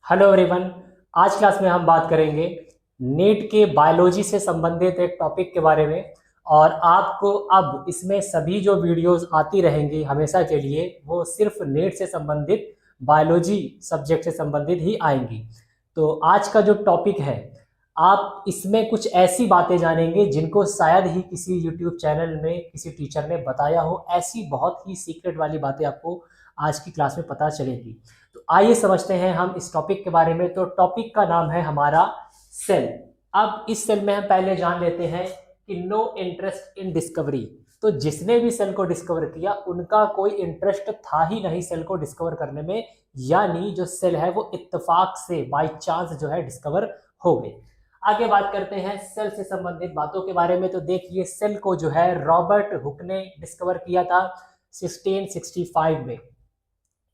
Hello everyone. आज class में हम बात करेंगे नीट के बायोलॉजी से संबंधित एक टॉपिक के बारे में। और आपको अब इसमें सभी जो वीडियोस आती रहेंगी हमेशा के लिए वो सिर्फ नीट से संबंधित बायोलॉजी सब्जेक्ट से संबंधित ही आएंगी। तो आज का जो टॉपिक है, आप इसमें कुछ ऐसी बातें जानेंगे जिनको शायद ही किसी यूट्यूब चैनल में किसी टीचर ने बताया हो। ऐसी बहुत ही सीक्रेट वाली बातें आपको आज की क्लास में पता चलेगी। तो आइए समझते हैं हम इस टॉपिक के बारे में। तो टॉपिक का नाम है हमारा सेल। अब इस सेल में हम पहले जान लेते हैं कि नो इंटरेस्ट इन डिस्कवरी। तो जिसने भी सेल को डिस्कवर किया उनका कोई इंटरेस्ट था ही नहीं सेल को डिस्कवर करने में, यानी जो सेल है वो इत्तेफाक से बाय चांस जो है डिस्कवर हो गए। आगे बात करते हैं सेल से संबंधित बातों के बारे में। तो देखिए, सेल को जो है रॉबर्ट हुक ने डिस्कवर किया था 1665 में।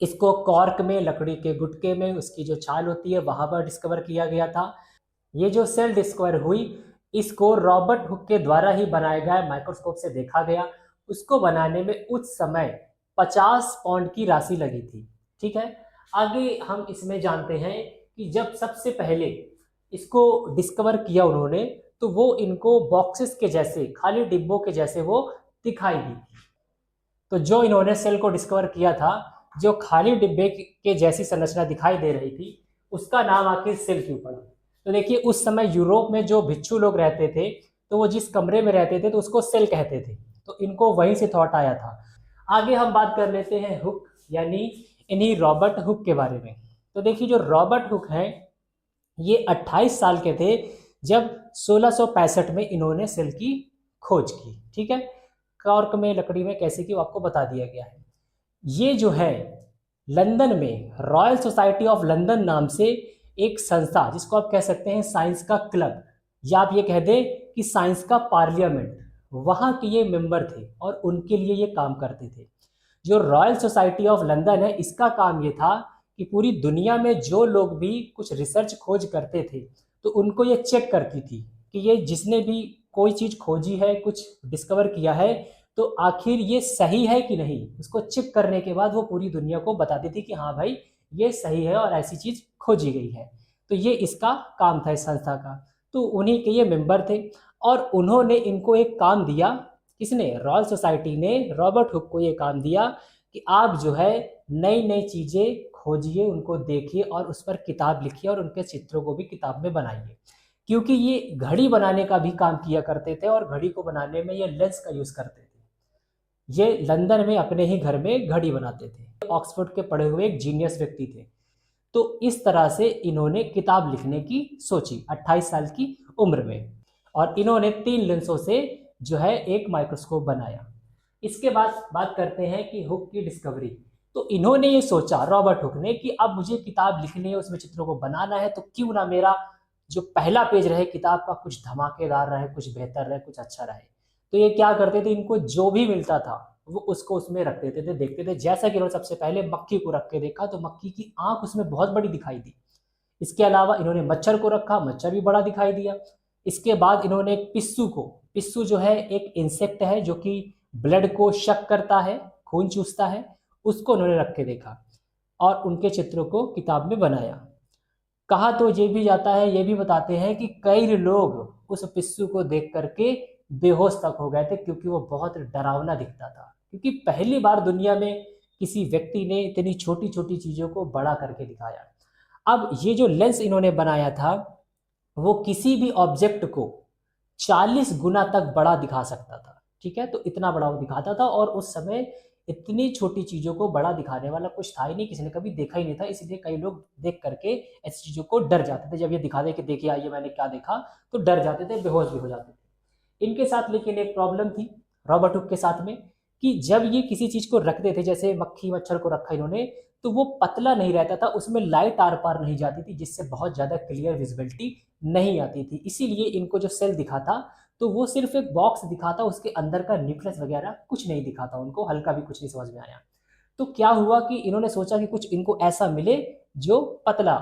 इसको कॉर्क में, लकड़ी के गुटके में उसकी जो छाल होती है वहां पर डिस्कवर किया गया था। ये जो सेल डिस्कवर हुई इसको रॉबर्ट हुक के द्वारा ही बनाया गया, माइक्रोस्कोप से देखा गया। उसको बनाने में उस समय 50 पाउंड की राशि लगी थी। ठीक है। आगे हम इसमें जानते हैं कि जब सबसे पहले इसको डिस्कवर किया उन्होंने तो वो इनको बॉक्सेस के जैसे, खाली डिब्बों के जैसे वो दिखाई दी। तो जो इन्होंने सेल को डिस्कवर किया था, जो खाली डिब्बे के जैसी संरचना दिखाई दे रही थी, उसका नाम आखिर सेल क्यों पड़ा। तो देखिए, उस समय यूरोप में जो भिक्षु लोग रहते थे तो वो जिस कमरे में रहते थे तो उसको सेल कहते थे। तो इनको वहीं से थॉट आया था। आगे हम बात कर लेते हैं हुक, यानी इन्हीं रॉबर्ट हुक के बारे में। तो देखिए, जो रॉबर्ट हुक हैं ये 28 साल के थे जब 1665 में इन्होंने सेल की खोज की। ठीक है। कॉर्क में, लकड़ी में कैसे की वो आपको बता दिया गया है। ये जो है लंदन में रॉयल सोसाइटी ऑफ लंदन नाम से एक संस्था, जिसको आप कह सकते हैं साइंस का क्लब, या आप ये कह दें कि साइंस का पार्लियामेंट, वहां के ये मेंबर थे और उनके लिए ये काम करते थे। जो रॉयल सोसाइटी ऑफ लंदन है इसका काम ये था कि पूरी दुनिया में जो लोग भी कुछ रिसर्च खोज करते थे तो उनको ये चेक करती थी कि ये जिसने भी कोई चीज खोजी है, कुछ डिस्कवर किया है, तो आखिर ये सही है कि नहीं। उसको चेक करने के बाद वो पूरी दुनिया को बताती थी कि हाँ भाई ये सही है और ऐसी चीज खोजी गई है। तो ये इसका काम था इस संस्था का। तो उन्हीं के ये मेंबर थे और उन्होंने इनको एक काम दिया। किसने? रॉयल सोसाइटी ने रॉबर्ट हुक को ये काम दिया कि आप जो है नई नई चीजें खोजिए, उनको देखिए और उस पर किताब लिखिए और उनके चित्रों को भी किताब में बनाइए। क्योंकि ये घड़ी बनाने का भी काम किया करते थे और घड़ी को बनाने में ये लेंस का यूज करते थे। ये लंदन में अपने ही घर में घड़ी बनाते थे। ऑक्सफोर्ड के पढ़े हुए एक जीनियस व्यक्ति थे। तो इस तरह से इन्होंने किताब लिखने की सोची 28 साल की उम्र में। और इन्होंने 3 लेंसों से जो है एक माइक्रोस्कोप बनाया। इसके बाद बात करते हैं कि हुक की डिस्कवरी। तो इन्होंने ये सोचा, रॉबर्ट हुक ने, कि अब मुझे किताब लिखनी है, उसमें चित्रों को बनाना है, तो क्यों ना मेरा जो पहला पेज रहे किताब का कुछ धमाकेदार रहे, कुछ बेहतर रहे, कुछ अच्छा रहे। तो ये क्या करते थे, इनको जो भी मिलता था वो उसको उसमें रख देते थे, देखते थे। जैसा कि इन्होंने सबसे पहले मक्खी को रख के देखा तो मक्खी की आंख उसमें बहुत बड़ी दिखाई दी। इसके अलावा इन्होंने मच्छर को रखा, मच्छर भी बड़ा दिखाई दिया। इसके बाद इन्होंने एक पिस्सू को, पिस्सू जो है एक इंसेक्ट है जो कि ब्लड को शक करता है, खून चूसता है, उसको उन्होंने रख के देखा और उनके चित्रों को किताब में बनाया। कहा तो ये भी जाता है, ये भी बताते हैं कि कई लोग उस पिस्सू को देख करके बेहोश तक हो गए थे क्योंकि वो बहुत डरावना दिखता था। क्योंकि पहली बार दुनिया में किसी व्यक्ति ने इतनी छोटी छोटी चीजों को बड़ा करके दिखाया। अब ये जो लेंस इन्होंने बनाया था वो किसी भी ऑब्जेक्ट को 40 गुना तक बड़ा दिखा सकता था। ठीक है। तो इतना बड़ा वो दिखाता था और उस समय इतनी छोटी चीजों को बड़ा दिखाने वाला कुछ था ही नहीं, किसी ने कभी देखा ही नहीं था। इसलिए कई लोग देख करके ऐसी चीजों को डर जाते थे। जब ये दिखा दे कि देखिए आइए मैंने क्या देखा, तो डर जाते थे, बेहोश भी हो जाते थे। इनके साथ लेकिन एक प्रॉब्लम थी, रॉबर्ट हुक के साथ में, कि जब ये किसी चीज को रखते थे, जैसे मक्खी मच्छर को रखा इन्होंने, तो वो पतला नहीं रहता था, उसमें लाइट आर पार नहीं जाती थी, जिससे बहुत ज्यादा क्लियर विजिबिलिटी नहीं आती थी। इसीलिए इनको जो सेल दिखा था तो वो सिर्फ एक बॉक्स दिखा था, उसके अंदर का न्यूक्लियस वगैरह कुछ नहीं दिखा था उनको, हल्का भी कुछ नहीं समझ में आया। तो क्या हुआ कि इन्होंने सोचा कि कुछ इनको ऐसा मिले जो पतला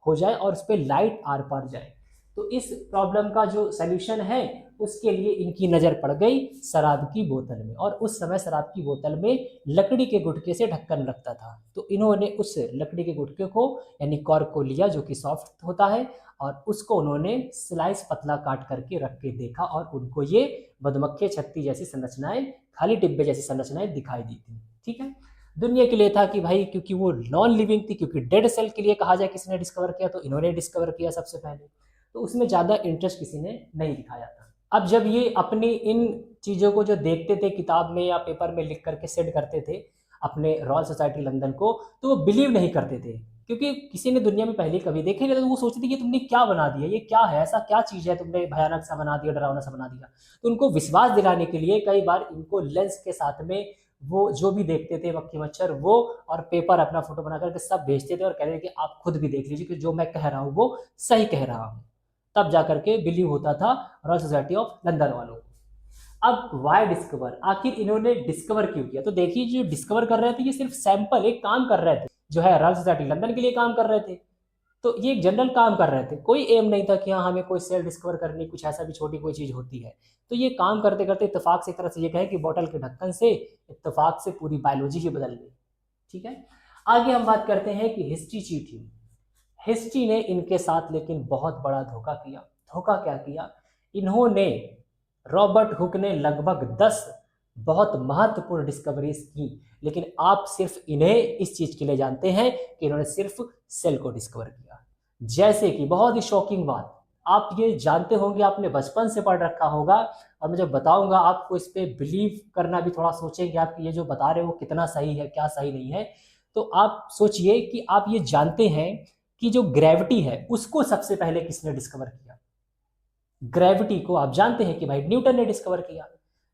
हो जाए और उस पर लाइट आर पार जाए। तो इस प्रॉब्लम का जो सल्यूशन है उसके लिए इनकी नज़र पड़ गई शराब की बोतल में, और उस समय शराब की बोतल में लकड़ी के गुटके से ढक्कन लगता था। तो इन्होंने उस लकड़ी के गुटके को यानी कॉर्क को लिया जो कि सॉफ्ट होता है, और उसको उन्होंने स्लाइस पतला काट करके रख के देखा, और उनको ये मधुमक्खी छत्ती जैसी संरचनाएं, खाली डिब्बे जैसी संरचनाएं दिखाई दी थी। ठीक है, दुनिया के लिए था कि भाई क्योंकि वो नॉन लिविंग थी, क्योंकि डेड सेल के लिए कहा जाए किसने डिस्कवर किया तो इन्होंने डिस्कवर किया सबसे पहले, तो उसमें ज़्यादा इंटरेस्ट किसी ने नहीं दिखाया था। अब जब ये अपनी इन चीज़ों को जो देखते थे किताब में या पेपर में लिख करके सेंड करते थे अपने रॉयल सोसाइटी लंदन को, तो वो बिलीव नहीं करते थे, क्योंकि किसी ने दुनिया में पहले कभी देखे नहीं था, तो वो सोचते थे कि तुमने क्या बना दिया, ये क्या है, ऐसा क्या चीज़ है तुमने भयानक सा बना दिया, डरावना सा बना दिया। तो उनको विश्वास दिलाने के लिए कई बार इनको लेंस के साथ में वो जो भी देखते थे मक्खी मच्छर वो और पेपर अपना फोटो बना करके सब भेजते थे और कहते थे कि आप खुद भी देख लीजिए कि जो मैं कह रहा हूँ वो सही कह रहा हूँ। तब जाकर के बिलीव होता था रॉयल सोसाइटी ऑफ लंदन वालों को। अब वाई डिस्कवर, आखिर इन्होंने डिस्कवर क्यों किया? तो देखिए जो डिस्कवर कर रहे थे ये सिर्फ सैंपल एक काम कर रहे थे, जो है रॉयल सोसाइटी लंदन के लिए काम कर रहे थे, तो ये एक जनरल काम कर रहे थे, कोई एम नहीं था कि हाँ हमें कोई सेल डिस्कवर करनी, कुछ ऐसा भी छोटी कोई चीज़ होती है। तो ये काम करते करते इत्तेफाक से एक तरह से ये कहे कि बोतल के ढक्कन से इत्तेफाक से पूरी बायोलॉजी ही बदल गई। ठीक है, आगे हम बात करते हैं कि हिस्ट्री चीटिंग। हिस्ट्री ने इनके साथ लेकिन बहुत बड़ा धोखा किया। धोखा क्या किया? इन्होंने, रॉबर्ट हुक ने लगभग 10 बहुत महत्वपूर्ण डिस्कवरीज की, लेकिन आप सिर्फ इन्हें इस चीज के लिए जानते हैं कि इन्होंने सिर्फ सेल को डिस्कवर किया। जैसे कि बहुत ही शॉकिंग बात, आप ये जानते होंगे, आपने बचपन से पढ़ रखा होगा, और मैं जब बताऊंगा आपको इस पे बिलीव करना भी थोड़ा सोचेंगे आप कि ये जो बता रहे हो वो कितना सही है क्या सही नहीं है। तो आप सोचिए कि आप ये जानते हैं कि जो ग्रेविटी है उसको सबसे पहले किसने डिस्कवर किया? ग्रेविटी को आप जानते हैं कि भाई न्यूटन ने डिस्कवर किया,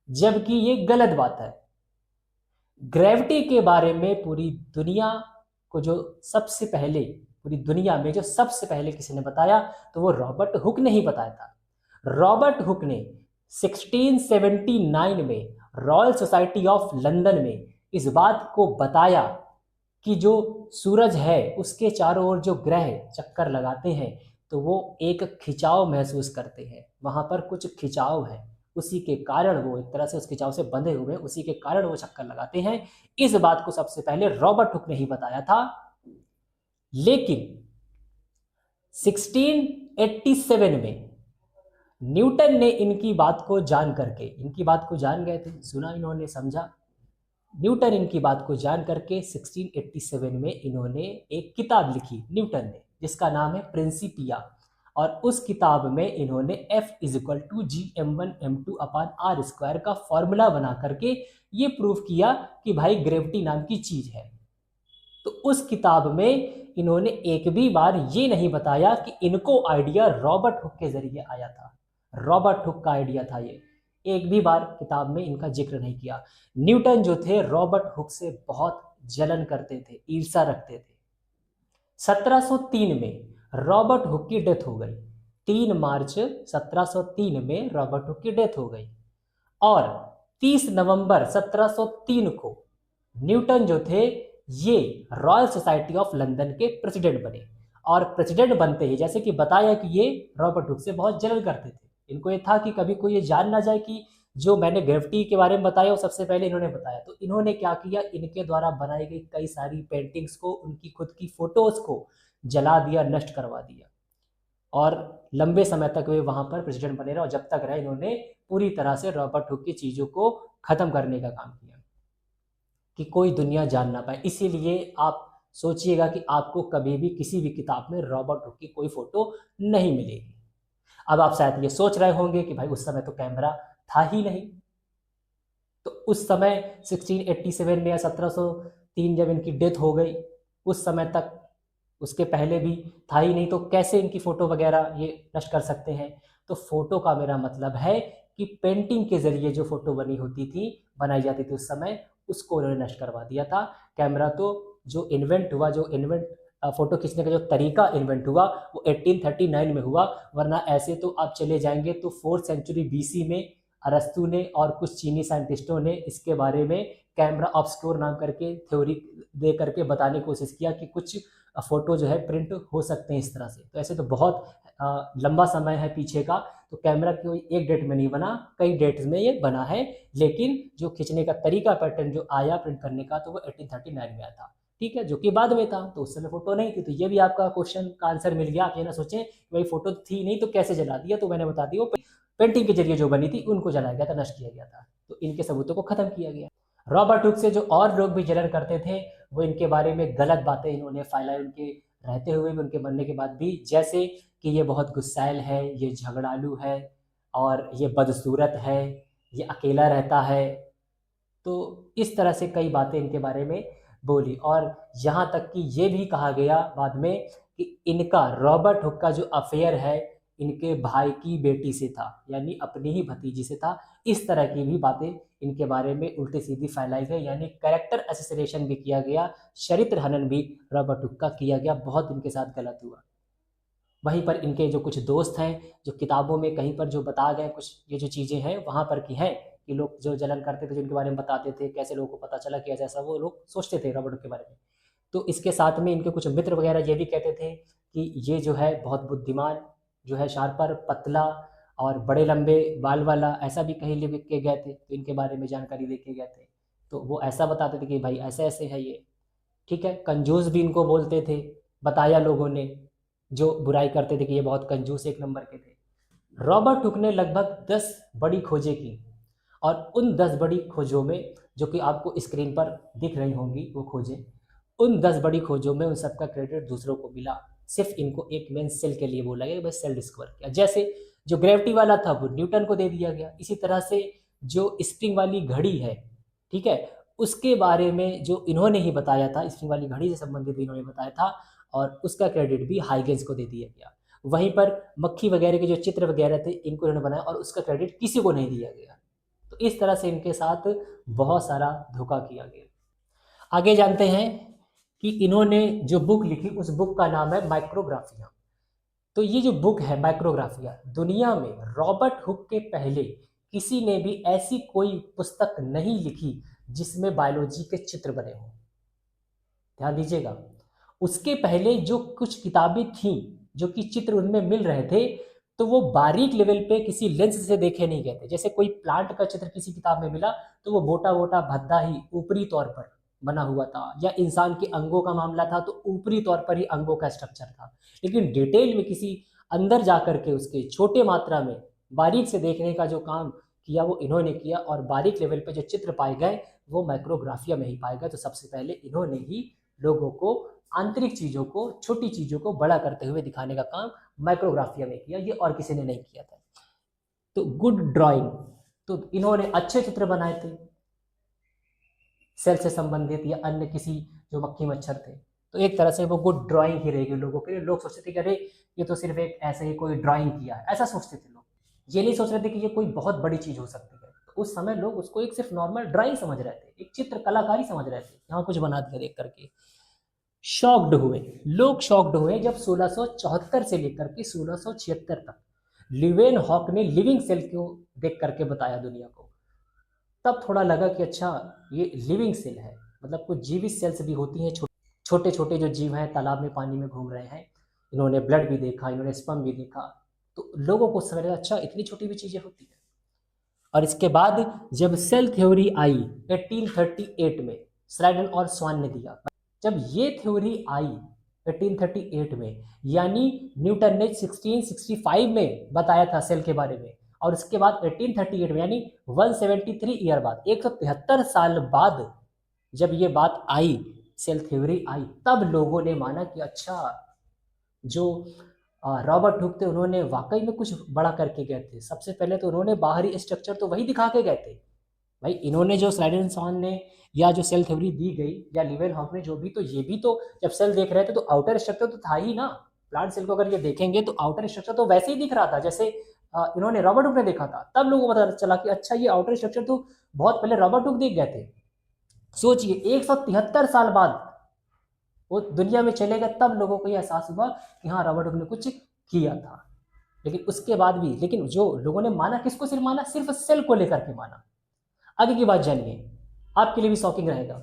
जबकि ये गलत बात है। ग्रेविटी के बारे में पूरी दुनिया को जो सबसे पहले, पूरी दुनिया में जो सबसे पहले किसी ने बताया तो वो रॉबर्ट हुक ने ही बताया था। रॉबर्ट हुक ने 1679 में रॉयल सोसाइटी ऑफ लंदन में इस बात को बताया कि जो सूरज है उसके चारों ओर जो ग्रह चक्कर लगाते हैं तो वो एक खिंचाव महसूस करते हैं, वहां पर कुछ खिंचाव है, उसी के कारण वो एक तरह से उस खिंचाव से बंधे हुए, उसी के कारण वो चक्कर लगाते हैं। इस बात को सबसे पहले रॉबर्ट हुक ने ही बताया था। लेकिन 1687 में न्यूटन ने इनकी बात को जान करके, इनकी बात को जान गए थे, सुना इन्होंने, समझा। न्यूटन इनकी बात को जान करके 1687 में इन्होंने एक किताब लिखी न्यूटन ने, जिसका नाम है प्रिंसिपिया, और उस किताब में इन्होंने F=gm1m2/r² का फॉर्मूला बना करके ये प्रूव किया कि भाई ग्रेविटी नाम की चीज है। तो उस किताब में इन्होंने एक भी बार ये नहीं बताया कि इनको आइडिया रॉबर्ट हुक के जरिए आया था, रॉबर्ट हुक का आइडिया था ये, एक भी बार किताब में इनका जिक्र नहीं किया। न्यूटन जो थे रॉबर्ट हुक से बहुत जलन करते थे, ईर्ष्या रखते थे। 1703 में रॉबर्ट हुक की डेथ हो गई, 3 मार्च 1703 में रॉबर्ट हुक की डेथ हो गई, और 30 नवंबर 1703 को न्यूटन जो थे ये रॉयल सोसाइटी ऑफ लंदन के प्रेसिडेंट बने। और प्रेसिडेंट बनते ही, जैसे कि बताया कि ये रॉबर्ट हुक से बहुत जलन करते थे, इनको ये था कि कभी कोई ये जान ना जाए कि जो मैंने ग्रेविटी के बारे में बताया वो सबसे पहले इन्होंने बताया। तो इन्होंने क्या किया, इनके द्वारा बनाई गई कई सारी पेंटिंग्स को, उनकी खुद की फोटोज को जला दिया, नष्ट करवा दिया, और लंबे समय तक वे वहां पर प्रेसिडेंट बने रहे, और जब तक रहे इन्होंने पूरी तरह से रॉबर्ट हुक की चीजों को खत्म करने का काम किया कि कोई दुनिया जान ना पाए। इसीलिए आप सोचिएगा कि आपको कभी भी किसी भी किताब में रॉबर्ट हुक की कोई फोटो नहीं मिलेगी। अब आप शायद ये सोच रहे होंगे कि भाई उस समय तो कैमरा था ही नहीं, तो उस समय 1687 में या 1703 जब इनकी डेथ हो गई, उस समय तक, उसके पहले भी था ही नहीं, तो कैसे इनकी फोटो वगैरह ये नष्ट कर सकते हैं? तो फोटो का मेरा मतलब है कि पेंटिंग के जरिए जो फोटो बनी होती थी, बनाई जाती थी उस समय, उसको उन्होंने नष्ट करवा दिया था। कैमरा तो जो इन्वेंट हुआ, जो इन्वेंट फोटो खींचने का जो तरीका इन्वेंट हुआ वो 1839 में हुआ, वरना ऐसे तो आप चले जाएंगे तो 4th सेंचुरी BC में अरस्तु ने और कुछ चीनी साइंटिस्टों ने इसके बारे में कैमरा ऑब्सक्योर नाम करके थ्योरी दे करके बताने की कोशिश किया कि कुछ फोटो जो है प्रिंट हो सकते हैं इस तरह से। तो ऐसे तो बहुत लंबा समय है पीछे का, तो कैमरा कोई एक डेट में नहीं बना, कई डेट्स में ये बना है, लेकिन जो खींचने का तरीका पैटर्न जो आया प्रिंट करने का तो वो 1839 में आया था, ठीक है, जो कि बाद में था, तो उस समय फोटो नहीं थी। तो ये भी आपका क्वेश्चन का आंसर मिल गया। आप ये ना सोचें भाई फोटो थी नहीं तो कैसे जला दिया, तो मैंने बता दिया वो पेंटिंग के जरिए जो बनी थी उनको जलाया गया था, नष्ट किया गया था, तो इनके सबूतों को खत्म किया गया। रॉबर्ट हुक से जो और लोग भी जलन करते थे वो इनके बारे में गलत बातें इन्होंने फैलाई, उनके रहते हुए भी उनके मरने के बाद भी, जैसे कि ये बहुत गुस्सैल है, ये झगड़ालू है और ये बदसूरत है, ये अकेला रहता है। तो इस तरह से कई बातें इनके बारे में बोली, और यहाँ तक कि ये भी कहा गया बाद में कि इनका रॉबर्ट हुक का जो अफेयर है इनके भाई की बेटी से था, यानी अपनी ही भतीजी से था। इस तरह की भी बातें इनके बारे में उल्टी सीधी फैलाई गई, यानी कैरेक्टर असोसिएशन भी किया गया, चरित्र हनन भी रॉबर्ट हुक का किया गया, बहुत इनके साथ गलत हुआ। वहीं पर इनके जो कुछ दोस्त हैं जो किताबों में कहीं पर जो बता गए कुछ ये जो चीज़ें हैं वहाँ पर की हैं कि लोग जो जलन करते थे जिनके बारे में बताते थे, कैसे लोगों को पता चला कि ऐसा ऐसा, वो लोग सोचते थे रॉबर्ट के बारे में। तो इसके साथ में इनके कुछ मित्र वगैरह ये भी कहते थे कि ये जो है बहुत बुद्धिमान, जो है शार्पर, पतला और बड़े लंबे बाल वाला, ऐसा भी कहीं लिख के गए थे, तो इनके बारे में जानकारी दे के गए थे। तो वो ऐसा बताते थे कि भाई ऐसे ऐसे है ये, ठीक है। कंजूस भी इनको बोलते थे, बताया लोगों ने, जो बुराई करते थे कि ये बहुत कंजूस एक नंबर के थे। रॉबर्ट हुक ने लगभग 10 बड़ी खोजें की, और उन 10 बड़ी खोजों में, जो कि आपको स्क्रीन पर दिख रही होंगी वो खोजें, उन 10 बड़ी खोजों में उन सबका क्रेडिट दूसरों को मिला, सिर्फ इनको एक मेन सेल के लिए बोला गया, बस सेल डिस्कवर किया। जैसे जो ग्रेविटी वाला था वो न्यूटन को दे दिया गया, इसी तरह से जो स्प्रिंग वाली घड़ी है, ठीक है, उसके बारे में जो इन्होंने ही बताया था, स्प्रिंग वाली घड़ी से संबंधित इन्होंने बताया था, और उसका क्रेडिट भी हाइगेंस को दे दिया गया। वहीं पर मक्खी वगैरह के जो चित्र वगैरह थे इनको इन्होंने बनाया और उसका क्रेडिट किसी को नहीं दिया गया। तो इस तरह से इनके साथ बहुत सारा धोखा किया गया। आगे जानते हैं कि इन्होंने जो बुक लिखी उस बुक का नाम है माइक्रोग्राफिया। तो ये जो बुक है माइक्रोग्राफिया, दुनिया में रॉबर्ट हुक के पहले किसी ने भी ऐसी कोई पुस्तक नहीं लिखी जिसमें बायोलॉजी के चित्र बने हों। ध्यान दीजिएगा, उसके पहले जो कुछ किताबें थीं जो कि चित्र उनमें मिल रहे थे, तो वो बारीक लेवल पे किसी लेंस से देखे नहीं गए थे। जैसे कोई प्लांट का चित्र किसी किताब में मिला तो वो मोटा मोटा भद्दा ही ऊपरी तौर पर बना हुआ था, या इंसान के अंगों का मामला था तो ऊपरी तौर पर ही अंगों का स्ट्रक्चर था। लेकिन डिटेल में किसी अंदर जा करके उसके छोटे मात्रा में बारीक से देखने का जो काम किया वो इन्होंने किया, और बारीक लेवल पे जो चित्र पाए गए वो माइक्रोग्राफिया में ही पाए गए। तो सबसे पहले इन्होंने ही लोगों को आंतरिक चीज़ों को, छोटी चीज़ों को बड़ा करते हुए दिखाने का काम माइक्रोग्राफिया में किया, ये और किसी ने नहीं किया था। तो गुड ड्राइंग, तो इन्होंने अच्छे चित्र बनाए थे सेल से संबंधित या अन्य किसी जो मक्खी मच्छर थे, तो एक तरह से वो गुड ड्राइंग ही रहेगी लोगों के लिए। लोग सोचते थे कि अरे ये तो सिर्फ एक ऐसे ही कोई ड्राइंग किया है, ऐसा सोचते थे लोग, ये नहीं सोच रहे थे कि ये कोई बहुत बड़ी चीज़ हो सकती है। तो उस समय लोग उसको एक सिर्फ नॉर्मल ड्राइंग समझ रहे थे, एक चित्र कलाकारी समझ रहे थे, यहाँ कुछ बना दिया देख करके। शॉक्ड हुए लोग, शॉक्ड हुए जब 1674 से लेकर के 1676 तक लिवेन हॉक ने लिविंग सेल को देख करके बताया दुनिया को। तब थोड़ा लगा कि अच्छा ये लिविंग सेल है, मतलब कुछ जीवित सेल्स भी होती हैं, छोटे छोटे जो जीव हैं तालाब में पानी में घूम रहे हैं। इन्होंने ब्लड भी देखा, इन्होंने स्पर्म भी देखा, तो लोगों को समझ लगा अच्छा इतनी छोटी भी चीज़ें होती हैं। और इसके बाद जब सेल थ्योरी आई 1838 में, स्लाइडन और स्वान ने दिया, जब ये थ्योरी आई 1838 में, यानी न्यूटन ने 1665 में बताया था सेल के बारे में, और उसके बाद 1838 में यानी 173 ईयर बाद, 173 साल बाद जब ये बात आई, सेल थ्योरी आई, तब लोगों ने माना कि अच्छा जो रॉबर्ट हुक थे उन्होंने वाकई में कुछ बड़ा करके गए थे। सबसे पहले तो उन्होंने बाहरी स्ट्रक्चर तो वही दिखा के गए थे भाई, इन्होंने जो स्लाइडन सॉन ने या जो सेल थ्योरी दी गई या लिवेन हॉक ने जो भी, तो ये भी तो जब सेल देख रहे थे तो आउटर स्ट्रक्चर तो था ही ना। प्लांट सेल को अगर ये देखेंगे तो आउटर स्ट्रक्चर तो वैसे ही दिख रहा था जैसे इन्होंने रॉबर्ट हुक ने देखा था। तब लोगों को पता चला कि अच्छा ये आउटर स्ट्रक्चर तो बहुत पहले रॉबर्ट हुक देख गए थे। सोचिए 173 साल बाद वो दुनिया में चले गए, तब लोगों को ये एहसास हुआ कि हाँ रॉबर्ट हुक ने कुछ किया था। लेकिन उसके बाद भी, लेकिन जो लोगों ने माना, किसको सिर्फ माना, सिर्फ सेल को लेकर के माना। आगे की बात जानिए, आपके लिए भी शॉकिंग रहेगा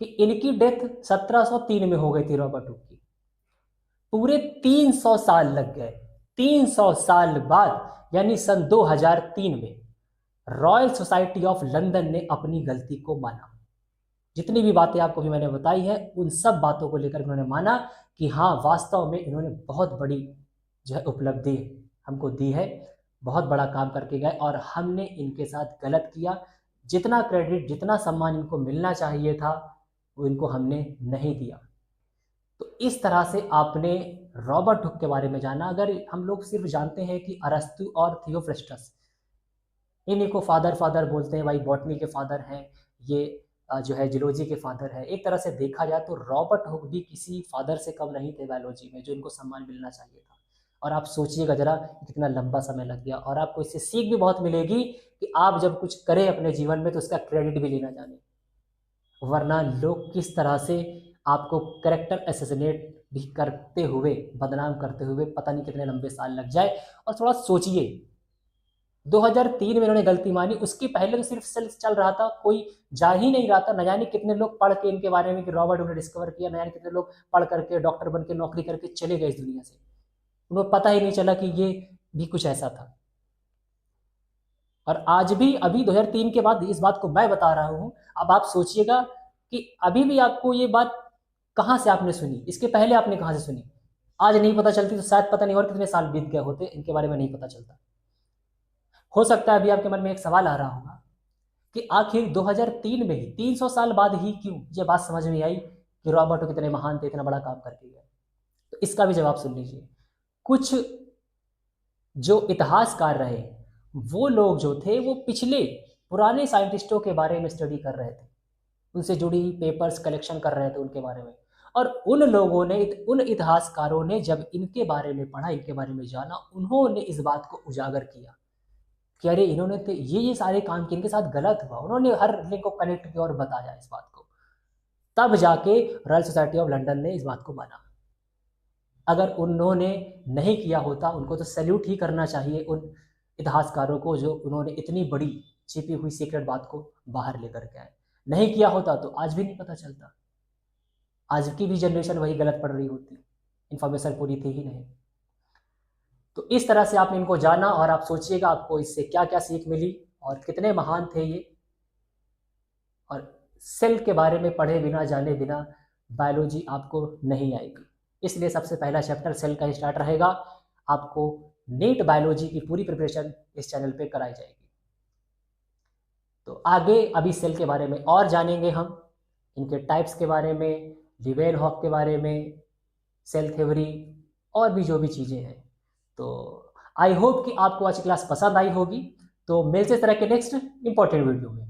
कि इनकी डेथ 1703 में हो गई थी रॉबर्ट हुक की। पूरे 300 साल लग गए। 300 साल बाद यानी सन 2003 में रॉयल सोसाइटी ऑफ लंदन ने अपनी गलती को माना। जितनी भी बातें आपको भी मैंने बताई है, उन सब बातों को लेकर उन्होंने माना कि हाँ, वास्तव में इन्होंने बहुत बड़ी जो है उपलब्धि हमको दी है, बहुत बड़ा काम करके गए और हमने इनके साथ गलत किया। जितना क्रेडिट, जितना सम्मान इनको मिलना चाहिए था, वो इनको हमने नहीं दिया। तो इस तरह से आपने रॉबर्ट हुक के बारे में जाना। अगर हम लोग सिर्फ जानते हैं कि अरस्तु और थियोफ्रस्टस, इन्हीं को फादर फादर बोलते हैं, भाई बॉटनी के फादर हैं ये, जो है जियोलॉजी के फादर है। एक तरह से देखा जाए तो रॉबर्ट हुक भी किसी फादर से कम नहीं थे बायोलॉजी में, जो इनको सम्मान मिलना चाहिए था। और आप सोचिएगा जरा कितना लंबा समय लग गया, और आपको इससे सीख भी बहुत मिलेगी कि आप जब कुछ करें अपने जीवन में तो उसका क्रेडिट भी लेना जाने, वरना लोग किस तरह से आपको करेक्टर असैसिनेट भी करते हुए, बदनाम करते हुए पता नहीं कितने लंबे साल लग जाए। और थोड़ा सोचिए, 2003 में इन्होंने गलती मानी, उसके पहले तो सिर्फ सेल्स चल रहा था, कोई जा ही नहीं रहा था। न जाने कितने लोग पढ़ के इनके बारे में कि रॉबर्ट ने डिस्कवर किया, न जाने कितने लोग पढ़ करके डॉक्टर बन के नौकरी करके चले गए इस दुनिया से, उन्हें पता ही नहीं चला कि ये भी कुछ ऐसा था। और आज भी, अभी 2003 के बाद इस बात को मैं बता रहा हूं। अब आप सोचिएगा कि अभी भी आपको ये बात कहां से आपने सुनी, इसके पहले आपने कहां से सुनी। आज नहीं पता चलती तो शायद पता नहीं और कितने साल बीत गए होते, इनके बारे में नहीं पता चलता। हो सकता है अभी आपके मन में एक सवाल आ रहा होगा कि आखिर 2003 में ही, 300 साल बाद ही क्यों ये बात समझ में आई कि रॉबर्ट कितने महान थे, इतना बड़ा काम करके गए। तो इसका भी जवाब सुन लीजिए। कुछ जो इतिहासकार रहे, वो लोग जो थे वो पिछले पुराने साइंटिस्टों के बारे में स्टडी कर रहे थे, उनसे जुड़ी पेपर्स कलेक्शन कर रहे थे उनके बारे में। और उन लोगों ने, उन इतिहासकारों ने जब इनके बारे में पढ़ा, इनके बारे में जाना, उन्होंने इस बात को उजागर किया कि अरे इन्होंने तो ये सारे काम किए, इनके साथ गलत हुआ। उन्होंने हर लिंक को कनेक्ट किया और बताया इस बात को। तब जाके रॉयल सोसाइटी ऑफ लंदन ने इस बात को माना। अगर उन्होंने नहीं किया होता, उनको तो सैल्यूट ही करना चाहिए उन इतिहासकारों को जो उन्होंने इतनी बड़ी छिपी हुई सीक्रेट बात को बाहर लेकर के आए। नहीं किया होता तो आज भी नहीं पता चलता, आज की भी जनरेशन वही गलत पढ़ रही होती, इंफॉर्मेशन पूरी थी ही नहीं। तो इस तरह से आपने इनको जाना और आप सोचिएगा आपको इससे क्या क्या सीख मिली और कितने महान थे ये। और सेल के बारे में पढ़े बिना, जाने बिना बायोलॉजी आपको नहीं आएगी। इसलिए सबसे पहला चैप्टर सेल का स्टार्ट रहेगा। आपको नीट बायोलॉजी की पूरी प्रिपरेशन इस चैनल पे कराई जाएगी। तो आगे अभी सेल के बारे में और जानेंगे हम, इनके टाइप्स के बारे में, लीवेनहॉफ के बारे में, सेल थ्योरी और भी जो भी चीज़ें हैं। तो आई होप कि आपको आज की क्लास पसंद आई होगी। तो मिलते इस तरह के नेक्स्ट इंपॉर्टेंट वीडियो में।